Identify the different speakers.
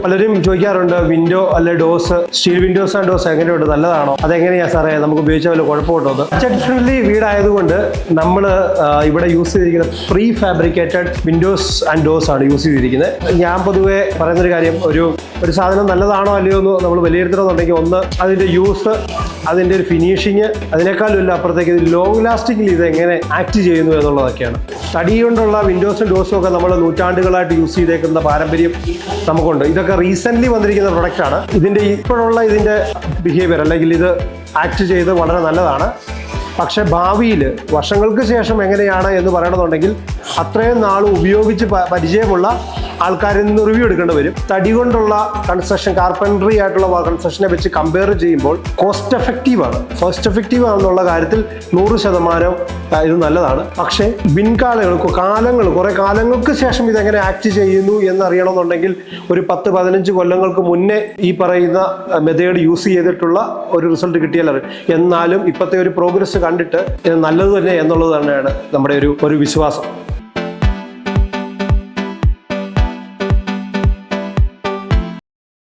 Speaker 1: പലരും ചോദിക്കാറുണ്ട് വിൻഡോ അല്ലെ dose, steel Windows and dose എങ്ങനെയുണ്ട്, നല്ലതാണോ, അതെങ്ങനെയാ സാറേ നമുക്ക് ഉപയോഗിച്ചാൽ വല്ല കുഴപ്പമുണ്ടോ? ബഡ്ജറ്റ് ഫ്രണ്ട്ലി വീടായതുകൊണ്ട് നമ്മൾ ഇവിടെ യൂസ് ചെയ്തിരിക്കുന്ന pre fabricated Windows and dose ആണ് യൂസ് ചെയ്തിരിക്കുന്നത്. ഞാൻ പൊതുവെ പറയുന്നൊരു കാര്യം, ഒരു സാധനം നല്ലതാണോ അല്ലയോ എന്ന് നമ്മൾ വിലയിരുത്തണമെന്നുണ്ടെങ്കിൽ ഒന്ന് അതിൻ്റെ യൂസ്, അതിൻ്റെ ഒരു ഫിനിഷിങ്, അതിനേക്കാളും ഇല്ല അപ്പുറത്തേക്ക് ഇത് ലോങ് ലാസ്റ്റിംഗിൽ ഇത് എങ്ങനെ ആക്ട് ചെയ്യുന്നു എന്നുള്ളതൊക്കെയാണ്. തടി കൊണ്ടുള്ള വിൻഡോസും ഡോസും ഒക്കെ നമ്മൾ നൂറ്റാണ്ടുകളായിട്ട് യൂസ് ചെയ്തേക്കുന്ന പാരമ്പര്യം നമുക്കുണ്ട്. ഇതൊക്കെ റീസെൻ്റ്ലി വന്നിരിക്കുന്ന പ്രൊഡക്റ്റാണ്. ഇപ്പോഴുള്ള ഇതിൻ്റെ ബിഹേവിയർ അല്ലെങ്കിൽ ഇത് ആക്ട് ചെയ്ത് വളരെ നല്ലതാണ്. പക്ഷേ ഭാവിയിൽ വർഷങ്ങൾക്ക് ശേഷം എങ്ങനെയാണ് എന്ന് പറയണമെന്നുണ്ടെങ്കിൽ അത്രയും നാൾ ഉപയോഗിച്ച് പരിചയമുള്ള ആൾക്കാരിൽ നിന്ന് റിവ്യൂ എടുക്കേണ്ടി വരും. തടി കൊണ്ടുള്ള കൺസ്ട്രക്ഷൻ, കാർപ്പൻട്രി ആയിട്ടുള്ള കൺസ്ട്രക്ഷനെ വെച്ച് കമ്പയർ ചെയ്യുമ്പോൾ കോസ്റ്റ് എഫക്റ്റീവ് ആണെന്നുള്ള കാര്യത്തിൽ 100% ഇത് നല്ലതാണ്. പക്ഷേ കുറേ കാലങ്ങൾക്ക് ശേഷം ഇതെങ്ങനെ ആക്ട് ചെയ്യുന്നു എന്നറിയണമെന്നുണ്ടെങ്കിൽ ഒരു 10-15 കൊല്ലങ്ങൾക്ക് മുന്നേ ഈ പറയുന്ന മെത്തേഡ് യൂസ് ചെയ്തിട്ടുള്ള ഒരു റിസൾട്ട് കിട്ടിയാൽ എന്നാലും ഇപ്പോഴത്തെ ഒരു പ്രോഗ്രസ് കണ്ടിട്ട് ഇത് നല്ലത് തന്നെ എന്നുള്ളത് തന്നെയാണ് നമ്മുടെ ഒരു വിശ്വാസം.